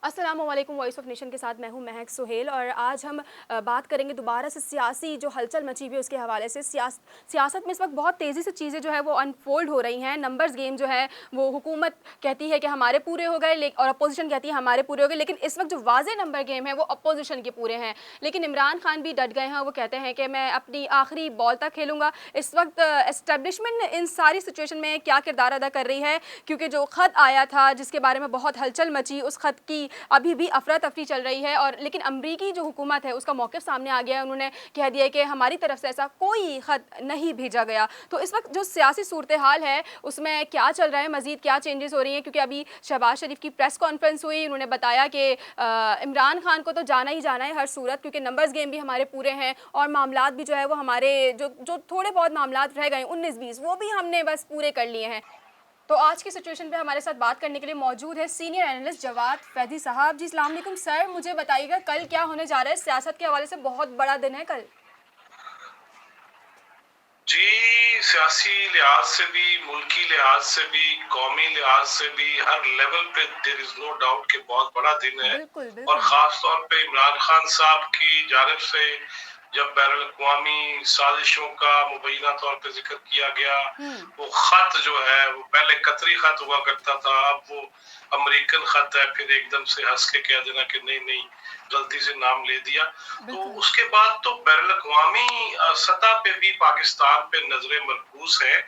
अस्सलाम वालेकुम। Voice of nation के साथ मैं हूं महक सुहेल और आज हम बात करेंगे दोबारा से सियासी जो हलचल मची हुई है उसके हवाले से। सियासत में इस वक्त बहुत तेज़ी से चीज़ें जो है वो अनफोल्ड हो रही हैं। नंबर्स गेम जो है वो हुकूमत कहती है कि हमारे पूरे हो गए और अपोजिशन कहती है हमारे पूरे हो गए, लेकिन इस वक्त जो वाज़े नंबर गेम है वो अपोजिशन के पूरे हैं। लेकिन इमरान खान भी डट गए हैं, वो कहते हैं कि मैं अपनी आखिरी बॉल तक खेलूँगा। इस वक्त एस्टेब्लिशमेंट इन सारी सिचुएशन में क्या किरदार अदा कर रही है, क्योंकि जो ख़त आया था जिसके बारे में बहुत हलचल मची, उस ख़त की अभी भी अफरा तफरी चल रही है। और लेकिन अमरीकी जो हुकूमत है उसका मौक़िफ़ सामने आ गया है। उन्होंने कह दिया है कि हमारी तरफ से ऐसा कोई ख़त नहीं भेजा गया। तो इस वक्त जो सियासी सूरत हाल है उसमें क्या चल रहा है, मज़ीद क्या चेंजेस हो रही हैं, क्योंकि अभी शहबाज शरीफ की प्रेस कॉन्फ्रेंस हुई, उन्होंने बताया कि इमरान खान को तो जाना ही जाना है हर सूरत, क्योंकि नंबर्स गेम भी हमारे पूरे हैं और मामलात भी जो है वो हमारे जो जो थोड़े बहुत मामलात रह गए 19-20 वो भी हमने बस पूरे कर लिए हैं। तो आज की सिचुएशन पे हमारे साथ बात करने के लिए मौजूद है सीनियर एनालिस्ट जवाद फैदी साहब। जी अस्सलाम वालेकुम सर, मुझे बताइएगा कल क्या होने जा रहा है? सियासत के हवाले से बहुत बड़ा दिन है कल। जी, सियासी लिहाज से भी, मुल्की लिहाज से भी, कौमी लिहाज से भी हर लेवल पे देयर इज नो डाउट कि बहुत बड़ा दिन है। बिल्कुल और बिल्कुल। ख़ास तौर पे इमरान खान साहब की जानिब से जब बैनुल अक़वामी साज़िशों का मुबैना तौर पे ज़िक्र किया गया, हम्म। वो ख़त जो है वो पहले कतरी ख़त हुआ करता था, अब वो अमेरिकन ख़त है, फिर एकदम से हँस के कह देना कि नहीं-नहीं गलती से नाम ले दिया। तो बिल्कुल। उसके बाद तो बैनुल अक़वामी सतह पे भी पाकिस्तान पे नज़रें मरकूज़ हैं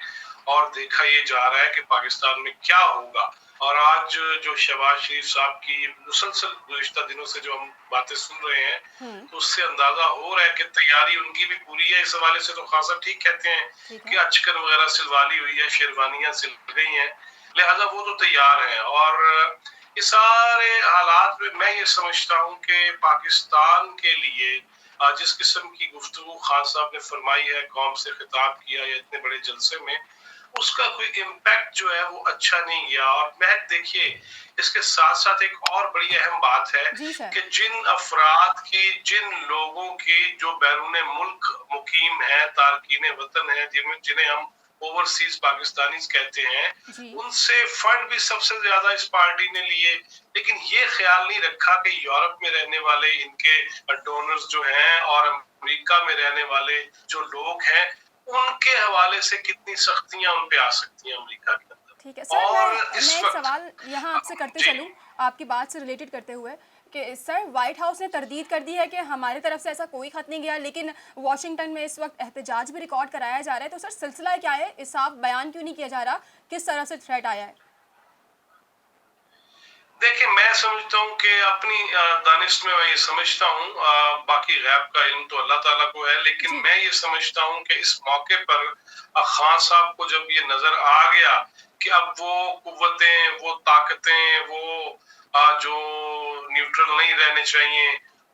और देखा ये जा रहा है कि पाकिस्तान में क्या होगा। और आज जो शहबाज शरीफ साहब की मुसलसल गुज़िश्ता दिनों से जो हम बातें सुन रहे हैं, हम्म। तो उससे अंदाज़ा हो रहा है कि तैयारी उनकी भी पूरी है। इस हवाले से तो खासा ठीक कहते हैं ठीक कि है। अचकन वगैरह सिलवा ली हुई है, शेरवानियाँ सिल गई हैं, लिहाजा वो तो तैयार हैं। और इस सारे हालात में मैं ये समझता हूँ कि पाकिस्तान के लिए जिस किस्म की गुफ्तगू खान साहब ने फरमाई है, कौम से खिताब किया है इतने बड़े जलसे में, उसका कोई इम्पैक्ट जो है वो अच्छा नहीं गया। और महक देखिए, इसके साथ साथ एक और बड़ी अहम बात है जी सर। कि जिन अफराद की, जिन लोगों की जो बैरून मुल्क मुकीम है, तारकीन वतन है, जिन्हें हम ओवरसीज पाकिस्तानीज कहते हैं, जी। उनसे फंड भी सबसे ज्यादा इस पार्टी ने लिए। लेकिन ये ख्याल नहीं रखा कि यूरोप में रहने वाले इनके डोनर्स जो हैं और अमेरिका में रहने वाले जो लोग हैं, उनके हवाले से कितनी सख्तियां उन पे आ सकती हैं अमेरिका के ठीक है अंदर। सर, और मैं इस एक वक्त सवाल यहाँ आपसे करते जी, चलूँ, आपकी बात से रिलेटेड करते हुए, कि सर वाइट हाउस ने तरदीद कर दी है कि हमारी तरफ से ऐसा कोई ख़त नहीं गया, लेकिन वाशिंगटन में इस वक्त एहतजाज भी रिकॉर्ड कराया जा रहा है। तो सर सिलसिला क्या है? इस साफ बयान क्यों नहीं किया जा रहा किस तरह से थ्रेट आया है? देखिए मैं समझता हूँ कि अपनी दानिश में मैं ये समझता हूँ, बाकी गैब का इल्म तो अल्लाह ताला को है, लेकिन जी। मैं ये समझता हूँ कि इस मौके पर खान साहब को जब ये नजर आ गया कि अब वो कुव्वतें, वो ताकतें, वो जो न्यूट्रल नहीं रहने चाहिए,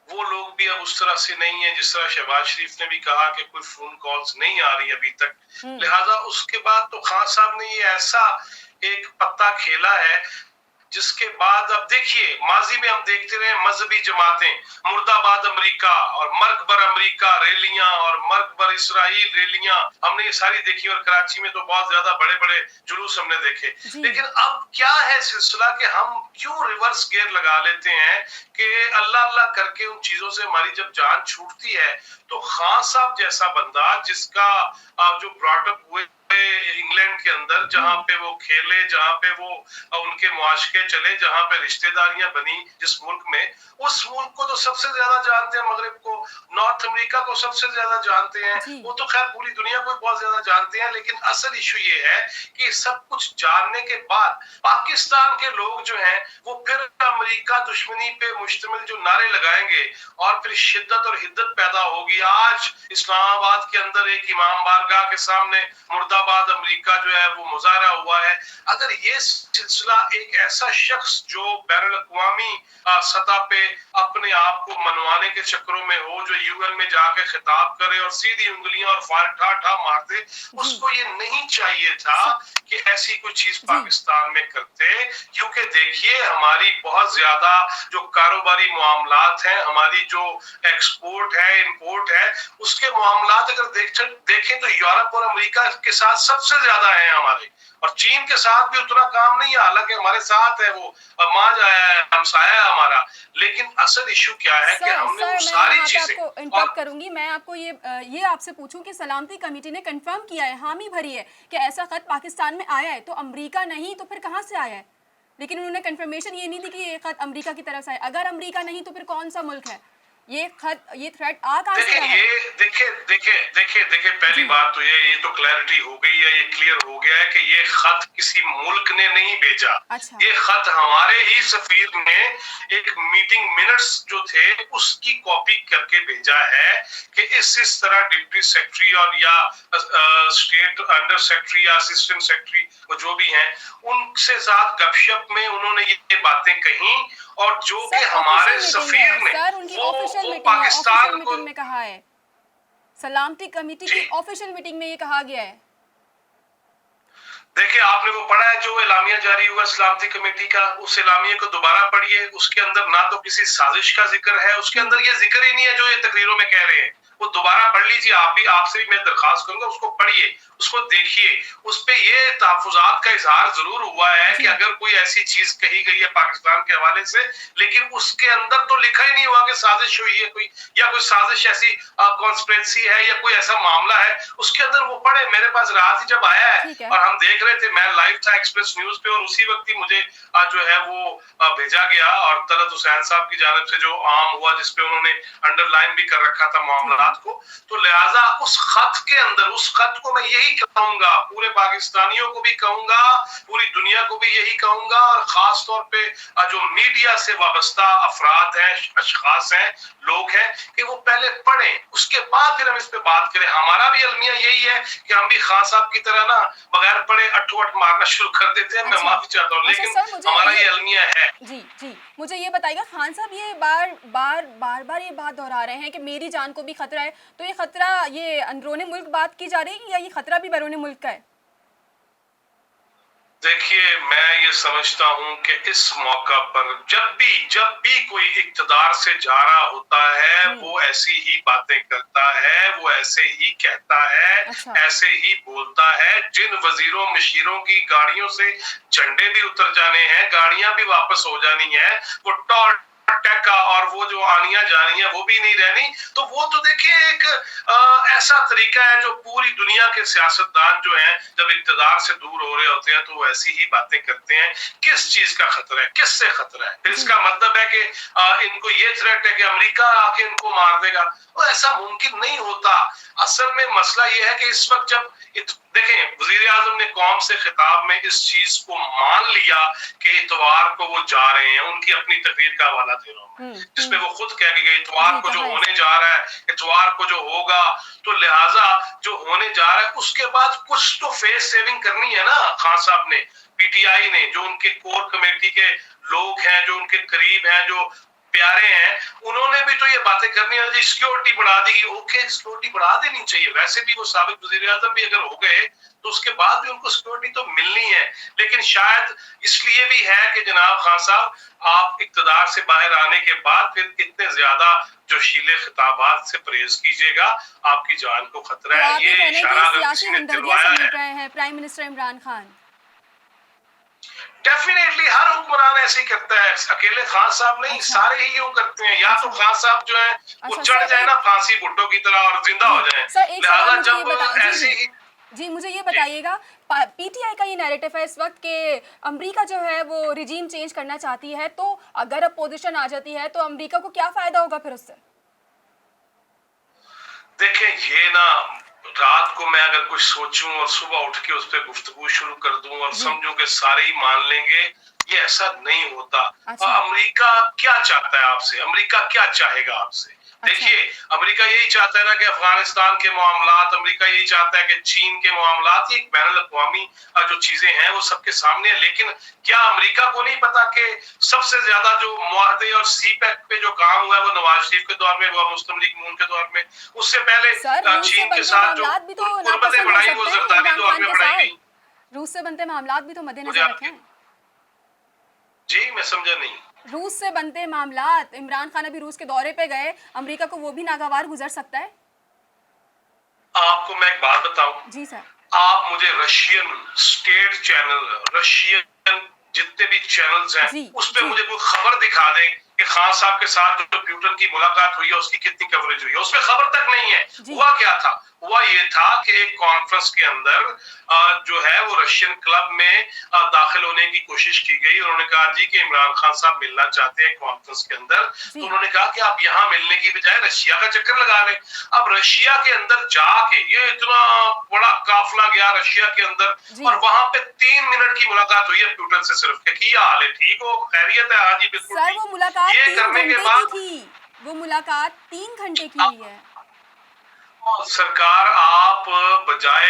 वो लोग भी अब उस तरह से नहीं है जिस तरह शहबाज शरीफ ने भी कहा कि कोई फोन कॉल्स नहीं आ रही अभी तक। हम्म। लिहाजा उसके बाद तो खान साहब ने ये ऐसा एक पत्ता खेला है जिसके बाद अब देखिए, माजी में हम देखते रहे मजहबी जमातें, मुर्दाबाद अमेरिका और मर्कबर अमेरिका रैलियां और मर्कबर इसराइल रैलियां, हमने ये सारी देखी। और कराची में तो बहुत ज्यादा बड़े बड़े जुलूस हमने देखे। जी। लेकिन अब क्या है सिलसिला कि हम क्यों रिवर्स गियर लगा लेते हैं कि अल्लाह अल्लाह करके उन चीजों से हमारी जब जान छूटती है, तो खान साहब जैसा बंदा जिसका जो ब्रॉटअप हुए इंग्लैंड के अंदर, जहां हम्म। पे वो खेले, जहां पे वो उनके मुआशके चले, जहां पे रिश्तेदारियां बनी जिस मुल्क में, उस मुल्क को तो सबसे ज्यादा जानते हैं, मगरब को, नॉर्थ अमेरिका को सबसे ज्यादा जानते हैं, जी। वो तो खैर पूरी दुनिया को बहुत ज्यादा जानते हैं। लेकिन असल इशू ये है कि सब कुछ जानने के बाद पाकिस्तान के लोग जो हैं वो फिर अमेरिका दुश्मनी पे मुश्तमिल जो नारे लगाएंगे और फिर शिद्दत और हिद्दत पैदा होगी। आज इस्लामाबाद के अंदर एक इमाम बारगाह के सामने मुर्दाबाद अमेरिका जो है वो मुजाहरा हुआ है। अगर ये सिलसिला एक ऐसा शख्स जो बैनुल अक़वामी सतह पे अपने आप को मनवाने के चक्करों में हो, जो यूएन में जाके खिताब करे और सीधी उंगलियां और फार ठा ठा मार दे, जी। उसको ये नहीं चाहिए था स, कि ऐसी कोई चीज जी। पाकिस्तान में करते। क्योंकि देखिए, हमारी बहुत ज्यादा जो कारोबारी मामलात हैं, हमारी जो एक्सपोर्ट है, इंपोर्ट है, उसके मामलात अगर देखें तो यूरोप और अमेरिका के साथ तादाद सबसे ज्यादा है हमारे, और चीन के साथ भी उतना काम नहीं है, हालांकि हमारे साथ है वो माज आया है, हमसाया है हमारा, लेकिन असल इशू क्या है कि हमने वो मैं सारी यहाँ पे चीजें आपको इंटरप्ट करूंगी। मैं आपको ये आपसे पूछूं कि सलामती कमेटी ने कंफर्म किया है, हामी भरी है कि ऐसा खत पाकिस्तान में आया है, तो अमेरिका नहीं तो फिर कहाँ से आया है? लेकिन उन्होंने कंफर्मेशन ये नहीं दी कि ये खत अमेरिका की तरफ से आया। अगर अमेरिका नहीं तो फिर कौन सा मुल्क है? ये खत, ये थ्रेट आ कहाँ से देखिए रहा है? ये देखिए पहली जी बात तो ये तो क्लैरिटी हो गई है, ये क्लियर हो गया है कि ये खत किसी मुल्क ने नहीं भेजा। अच्छा ये खत हमारे ही सफीर ने एक मीटिंग मिनट्स जो थे उसकी कॉपी करके भेजा है कि इस तरह डिप्टी सेक्रेटरी और या स्टेट अंडर सेक्रेटरी या असिस्टेंट सेक्रेटरी जो भी हैं उनसे साथ गपशप में उन्होंने ये बातें कही, और जो कि सर हमारे ऑफिशियल मीटिंग सफीर है ने सर, उनकी ऑफिशियल वो मीटिंग है, ऑफिशियल पाकिस्तान को। मीटिंग में कहा है, सलामती कमेटी जी की ऑफिशियल मीटिंग में ये कहा गया है। देखिए आपने वो पढ़ा है जो एलामिया जारी हुआ सलामती कमेटी का, उस एलामिया को दोबारा पढ़िए, उसके अंदर ना तो किसी साजिश का जिक्र है, उसके अंदर ये जिक्र ही नहीं है जो ये तकरीरों में कह रहे हैं। वो दोबारा पढ़ लीजिए, आप भी, आपसे भी मैं दरखास्त करूंगा, उसको पढ़िए, उसको देखिए, उस पे ये तहफुजात का इजहार जरूर हुआ है कि अगर कोई ऐसी चीज कही गई है पाकिस्तान के हवाले से, लेकिन उसके अंदर तो लिखा ही नहीं हुआ कि साजिश हुई है कोई, या कोई साजिश ऐसी कॉन्स्पिरेसी है या कोई ऐसा मामला है। उसके अंदर वो पढ़े, मेरे पास रात ही जब आया है और हम देख रहे थे, मैं लाइव था एक्सप्रेस न्यूज पे, और उसी वक्त ही मुझे जो है वो भेजा गया, और तलत हुसैन साहब की जानिब से जो आम हुआ जिसपे उन्होंने अंडरलाइन भी कर रखा था मामला को, तो लिहाजा उस खत के अंदर, उस खत को मैं यही कहूंगा, पूरे पाकिस्तानियों को भी कहूंगा, पूरी दुनिया को भी यही कहूंगा, और खास तौर पे जो मीडिया से वाबस्ता अफराद हैं, अशखास हैं, लोग हैं, कि वो पहले पढ़ें, उसके बाद फिर हम इस पे बात करें। हमारा भी अलमिया यही है कि हम भी खान साहब की तरह ना बगैर पढ़े अट्ठो अठ मारना शुरू कर देते हैं। मैं माफी चाहता हूँ, लेकिन हमारा ये अलमिया है। जी मुझे ये बताइएगा, खान साहब ये बार ये बात दोहरा रहे हैं कि मेरी जान को भी खतरा है, तो ये खतरा, ये अंदरूनी मुल्क बात की जा रही है या ये खतरा भी बैरूनी मुल्क का है? देखिए मैं ये समझता हूं कि इस मौका पर जब भी कोई इक्तदार से जा रहा होता है वो ऐसी ही बातें करता है, वो ऐसे ही कहता है, अच्छा ऐसे ही बोलता है। जिन वजीरों मशीरों की गाड़ियों से झंडे भी उतर जाने हैं, गाड़ियां भी वापस हो जानी है, वो टॉर टैका और वो जो आनियां जानी है वो भी नहीं रहनी, तो वो तो देखिए एक ऐसा तरीका है जो पूरी दुनिया के सियासतदान जो हैं जब इक्तदार से दूर हो रहे होते हैं तो वो ऐसी ही बातें करते हैं। किस चीज का खतरा है, किससे खतरा है? इसका मतलब है कि इनको ये थ्रेट है कि अमेरिका आके इनको मार देगा, तो ऐसा मुमकिन नहीं होता। असल में मसला ये है कि इस वक्त जब देखें, वजीर आजम ने कौम से खिताब में इस चीज को मान लिया कि इतवार को वो जा रहे हैं, उनकी अपनी तकरीर का हवाला दे रहा हूँ जिसमें वो खुद कह गए इतवार को जो होने जा रहा है, इतवार को जो होगा, तो लिहाजा जो होने जा रहा है उसके बाद कुछ तो फेस सेविंग करनी है ना। खान साहब ने, पीटीआई ने, जो उनके कोर कमेटी के लोग हैं, जो उनके करीब हैं, जो प्यारे हैं, उन्होंने भी तो ये बातें करनी है। सिक्योरिटी बढ़ा दी, ओके सिक्योरिटी बढ़ा देनी चाहिए, वैसे भी वो साबिक वजीर आजम भी अगर हो गए तो उसके बाद भी उनको सिक्योरिटी तो मिलनी है, लेकिन शायद इसलिए भी है कि जनाब खान साहब आप इक्तदार से बाहर आने के बाद फिर इतने ज्यादा जोशीले खिताबात से परहेज कीजिएगा, आपकी जान को खतरा है। ये इशारा अगर किसी ने दिलवाया है, prime minister Imran Khan definitely हर हुक्मरान ऐसे ही करता है, अकेले खान साहब नहीं, सारे ही यूं करते हैं। या तो खान साहब जो है वो चढ़ जाए ना फांसी भुट्टो की तरह और जिंदा हो जाए। लिहाजा जब ऐसे ही जी मुझे ये बताइएगा, पीटीआई का ये नैरेटिव है इस वक्त कि अमेरिका जो है वो रिजीम चेंज करना चाहती है, तो अगर अपोजिशन आ जाती है तो अमेरिका को क्या फायदा होगा फिर उससे? देखिए ये ना, रात को मैं अगर कुछ सोचूं और सुबह उठ के उस पर गुफ्तगू शुरू कर दूं और समझूं कि सारे ही मान लेंगे, ये ऐसा नहीं होता। अमेरिका क्या चाहता है आपसे, अमेरिका क्या चाहेगा आपसे? देखिए अमेरिका यही चाहता है ना कि अफगानिस्तान के मामलात, अमेरिका यही चाहता है कि चीन के मामलात, ये एक बैनुल अक़वामी जो चीजें हैं वो सबके सामने है। लेकिन क्या अमेरिका को नहीं पता कि सबसे ज्यादा जो मुआहदे और सीपैक पे जो काम हुआ है वो नवाज शरीफ के दौर में हुआ, मुस्लिम लीग नून के दौर में, उससे पहले चीन के साथ जो कुर्बतें बढ़ाई वो जरदारी दौर में बढ़ाई गई। रूस से बनते मामलात भी तो मद्देनजर रखें। जी मैं समझा नहीं। रूस से बनते मामलात, इमरान खान अभी रूस के दौरे पे गए, अमेरिका को वो भी नागवार गुजर सकता है? आपको मैं एक बात बताऊं, जी सर, आप मुझे रशियन स्टेट चैनल, रशियन जितने भी चैनल्स हैं, जी उस पे जी मुझे कोई खबर दिखा दें कि खान साहब के साथ जो प्यूटन की मुलाकात हुई है उसकी कितनी कवरेज हुई है, उसमें खबर तक नहीं है। जी। हुआ क्या था? हुआ ये था कि एक कॉन्फ्रेंस के अंदर जो है वो रशियन क्लब में दाखिल होने की कोशिश की गई। उन्होंने कहा जी कि इमरान खान साहब मिलना चाहते हैं कॉन्फ्रेंस के अंदर, तो जी उन्होंने कहा कि आप यहाँ मिलने की बजाय रशिया का चक्कर लगा लें। अब रशिया के अंदर जाके ये इतना बड़ा काफिला गया रशिया के अंदर, जी। और वहां पे 3 मिनट की मुलाकात हुई है प्यूटन से सिर्फ, कि क्या हाल है, ठीक हो, खैरियत है, हाँ जी बिल्कुल सर ठीक। वो मुलाकात ये 3 करने के घंटे की बाद थी। वो मुलाकात 3 घंटे की हुई अब है। सरकार, आप बजाय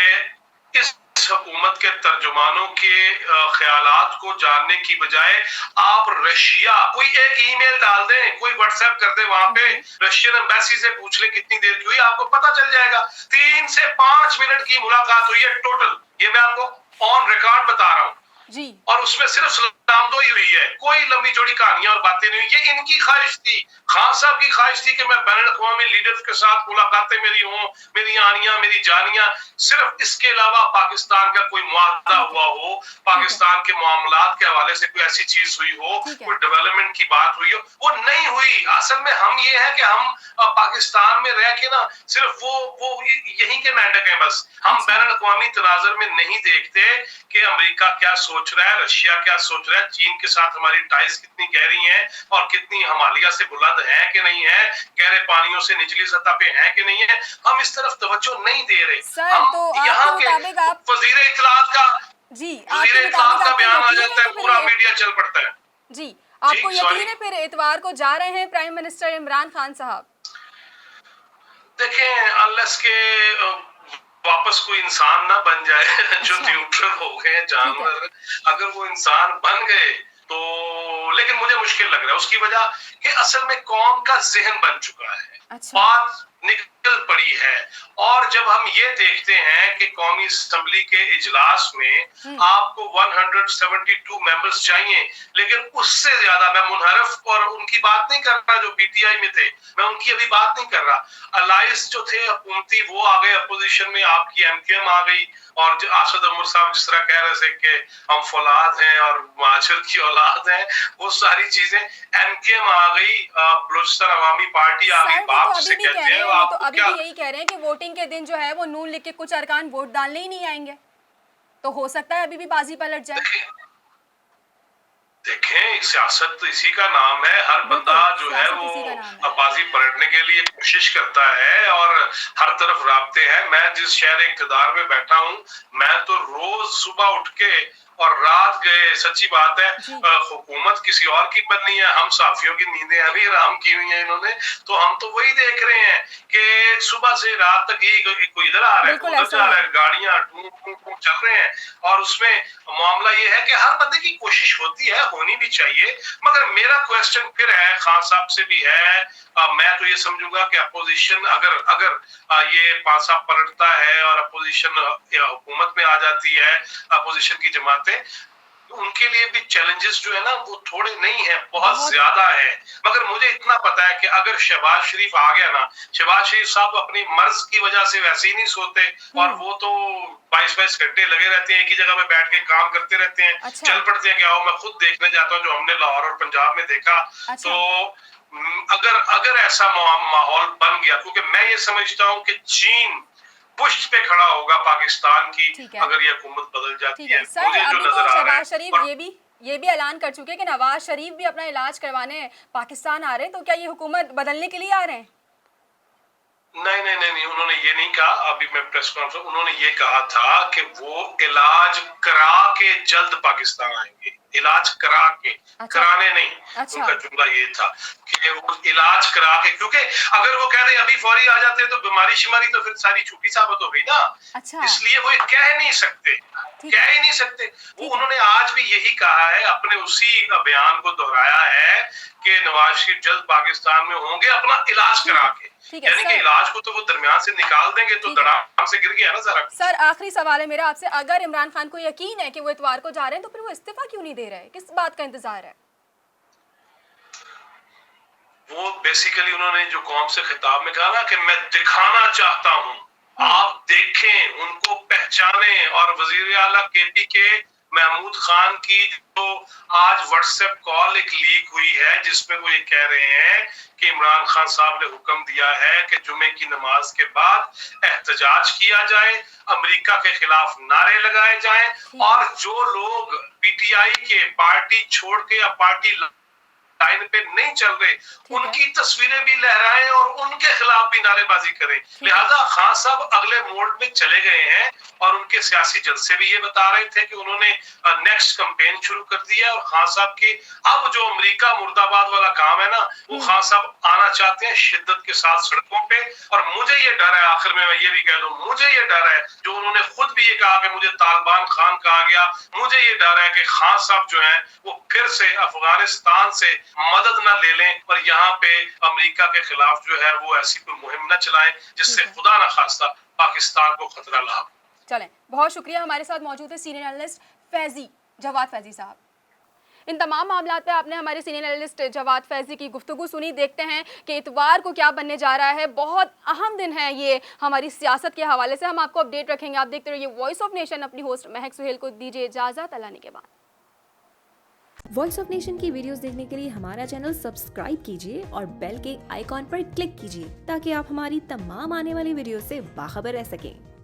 इस हुकूमत के तर्जुमानों के ख्यालात को जानने की बजाय आप रशिया कोई एक ईमेल डाल दें, कोई व्हाट्सएप कर दे, वहां पे ओके। रशियन एम्बेसी से पूछ ले कितनी देर की हुई, आपको पता चल जाएगा। 3 से 5 मिनट की मुलाकात हुई है टोटल, ये मैं आपको ऑन रिकॉर्ड बता रहा हूँ। जी और उसमें सिर्फ सलामदोई हुई है, कोई लंबी चौड़ी कहानियां और बातें नहीं हुई। ये इनकी ख्वाहिश थी, खान साहब की ख्वाहिश थी कि मैं बैनुल अक़वामी लीडर्स के साथ मुलाकातें मेरी हों, मेरी आनियां, मेरी जानियां। सिर्फ इसके अलावा पाकिस्तान का कोई मुआहदा ठीक है। हुआ हो, ठीक है। पाकिस्तान के मामलात के हवाले से कोई ऐसी चीज हुई हो, ठीक है। कोई डेवलपमेंट की बात हुई हो, वो नहीं हुई। असल में हम ये है कि हम पाकिस्तान में रह के ना सिर्फ वो यहीं के मेंढक हैं बस। हम अच्छा। बैनुल अक़वामी तनाज़ुर में नहीं देखते कि अमेरिका क्या सोच रहा है, रशिया क्या सोच रहा है, चीन के साथ हमारी टाइज कितनी गहरी हैं और कितनी हिमालय से बुलंद है कि नहीं है, गहरे पानियों से निचली सतह पे है कि नहीं है, हम इस तरफ तवज्जो नहीं दे रहे। सर हम तो यहाँ आपके के मुताबिक आप वजीर इत्तलात का जी वजीर आपके इत्तलात मुताबिक का आपको बयान आ यकीन है जाता है, कि फिर पूरा ये मीडिया चल पड़ता है। जी जी आपको सॉरी, यकीन है फिर इतवार को जा रहे हैं प्राइम मिनिस्टर इमरान खान साहब? देखें, अनलेस के वापस कोई इंसान ना बन जाए जो अच्छा। न्यूट्रल हो गए ठीक है। जानवर, अगर वो इंसान बन गए तो, लेकिन मुझे मुश्किल लग रहा है। उसकी वजह कि असल में कौम का जहन बन चुका है, अच्छा। बात निकल पड़ी है। और जब हम ये देखते हैं कि कौमी असम्बली के इजलास में आपको 172 मेंबर्स चाहिए, लेकिन उससे ज्यादा, मैं मुनहरफ और उनकी बात नहीं कर रहा जो पीटीआई में थे, मैं उनकी अभी बात नहीं कर रहा। अलायंस जो थे हुकूमती, वो आ गए अपोजिशन में, आपकी एमकेएम आ गई, और आसद उमर साहब जिस तरह कह रहे थे कि हम फौलाद हैं और महाजर की औलाद हैं, वो सारी चीजें, एमकेएम आ गई, बलूचिस्तान अवामी पार्टी आ गई, सर वो तो बाप अभी जिसे भी कह कहते रहे हैं, हैं, वो तो आपको अभी क्या। भी यही कह रहे हैं कि वोटिंग के दिन जो है वो नून लीग के कुछ अरकान वोट डालने ही नहीं आएंगे, तो हो सकता है अभी भी बाजी पलट जाए। देखें, सियासत तो इसी का नाम है, हर बंदा बिल्कुल जो है सियासत इसी का नाम वो है। बाजी पलटने के लिए कोशिश करता है, और हर तरफ राब्ते हैं। मैं जिस शहर इक़्तिदार में बैठा हूँ, मैं तो रोज सुबह उठ के और रात गए, सच्ची बात है, जी हुकूमत किसी और की बननी है, हम साफियों की नींदें अभी हराम की हुई हैं इन्होंने, तो हम तो वही देख रहे हैं कि सुबह से रात तक ही कोई इधर आ रहा है, बिल्कुल कोई उधर ऐसा जा ही रहा है। है, गाड़ियां टूं टूं टूं चल रहे हैं। और उसमें मामला ये है कि हर बंदे की कोशिश होती है, होनी भी चाहिए, मगर मेरा क्वेश्चन फिर है, खान साहब से भी है, मैं तो ये समझूंगा कि अपोजिशन अगर अगर ये पासा पलटता है और अपोजिशन हुकूमत में आ जाती है, अपोजिशन की जमातें, तो उनके लिए भी चैलेंजेस जो है ना वो थोड़े नहीं है, बहुत बहुत है। ज्यादा है। मगर मुझे इतना पता है कि अगर शहबाज शरीफ आ गया ना, शहबाज शरीफ साहब अपनी मर्ज की वजह से वैसे ही नहीं सोते, और वो तो 22-22 घंटे लगे रहते हैं, एक ही जगह पे बैठ के काम करते रहते हैं, अच्छा। चल पड़ते हैं कि आओ, मैं खुद देखने जाता हूँ जो हमने लाहौर और पंजाब में देखा। अच्छा। तो अगर अगर ऐसा माहौल बन गया, क्योंकि मैं ये समझता हूँ कि चीन पुष्ट पे खड़ा होगा पाकिस्तान की, ठीक है। अगर ये हुकूमत बदल ठीक जाती है है, सर, मुझे जो अभी तो नजर आ रहा है। शहबाज शरीफ और ये भी ऐलान कर चुके हैं कि नवाज शरीफ भी अपना इलाज करवाने पाकिस्तान आ रहे हैं, तो क्या ये हुकूमत बदलने के लिए आ रहे हैं? नहीं नहीं नहीं नहीं, उन्होंने ये नहीं कहा। अभी मैं प्रेस कॉन्फ्रेंस, उन्होंने ये कहा था कि वो इलाज करा के जल्द पाकिस्तान आएंगे, इलाज करा के, अच्छा। कराने नहीं। अच्छा। उनका जुमला ये था कि वो इलाज करा के, क्योंकि अगर वो कह दे अभी फौरी आ जाते तो बीमारी शिमारी तो फिर सारी छुट्टी साबित हो गई ना, अच्छा। इसलिए वो कह नहीं सकते, ठीक कह है। ही नहीं सकते। वो ठीक है। उन्होंने आज भी यही कहा है, अपने उसी बयान को दोहराया है कि नवाज शरीफ जल्द पाकिस्तान में होंगे अपना इलाज ठीक करा है। के, ठीक है यानी कि सर। इलाज को तो वो दरमियान से निकाल देंगे तो ठीक है दराम से गिर गया ना सारा कुछ। सर, आखिरी सवाल है मेरा आपसे, अगर इमरान खान को यकीन है कि वो इतवार को जा रहे हैं, तो फिर वो इस्तीफा क्यों नहीं दे रहे? किस बात का इंतजार है? वो बेसिकली उन्होंने जो कौम से खिताब में कहा ना कि मैं दिखाना चाहता हूं आप देखें, उनको पहचाने। और वजीर आला केपी के महमूद खान की जो आज व्हाट्सएप कॉल एक लीक हुई है, जिसमें वो ये कह रहे हैं कि इमरान खान साहब ने हुक्म दिया है कि जुमे की नमाज के बाद एहतजाज किया जाए, अमेरिका के खिलाफ नारे लगाए जाएं, और जो लोग पीटीआई के पार्टी छोड़ के या पार्टी लाइन पे नहीं चल रहे, उनकी तस्वीरें भी लहराएं और उनके खिलाफ भी नारेबाजी करें। लिहाजा खान साहब अगले मोड में चले गए हैं और उनके सियासी जलसे भी ये बता रहे थे कि उन्होंने नेक्स्ट कैंपेन शुरू कर दिया है। और खान साहब की अब जो अमेरिका मुर्दाबाद वाला काम है ना, वो खान साहब आना चाहते हैं शिद्दत के साथ सड़कों पे। और मुझे ये डर है, आखिर में मैं ये भी कह दूं, मुझे ये डर है, जो उन्होंने खुद भी ये कहा कि मुझे तालिबान खान कहा गया, मुझे ये डर है कि खान साहब जो है वो फिर से अफगानिस्तान से मदद ना ले लें और यहाँ पे अमेरिका के खिलाफ जो है वो ऐसी कोई मुहिम न चलाएं जिससे खुदा ना खास्ता पाकिस्तान को खतरा लाभ। चलें, बहुत शुक्रिया। हमारे साथ मौजूद है सीनियर एनालिस्ट फैजी, जवाद फैजी साहब। इन तमाम मामलात पे आपने हमारे सीनियर एनालिस्ट जवाद फैजी की गुफ्तगू सुनी। देखते हैं कि इतवार को क्या बनने जा रहा है। बहुत अहम दिन है ये हमारी सियासत के हवाले से, हम आपको अपडेट रखेंगे। आप देखते रहिए वॉइस ऑफ नेशन। अपनी होस्ट महक सुहेल को दीजिए इजाज़त, अल्लाह ने के बाद। वॉइस ऑफ नेशन की वीडियोस देखने के लिए हमारा चैनल सब्सक्राइब कीजिए और बेल के आइकॉन पर क्लिक कीजिए ताकि आप हमारी तमाम आने वाली वीडियो से बाखबर रह सकें।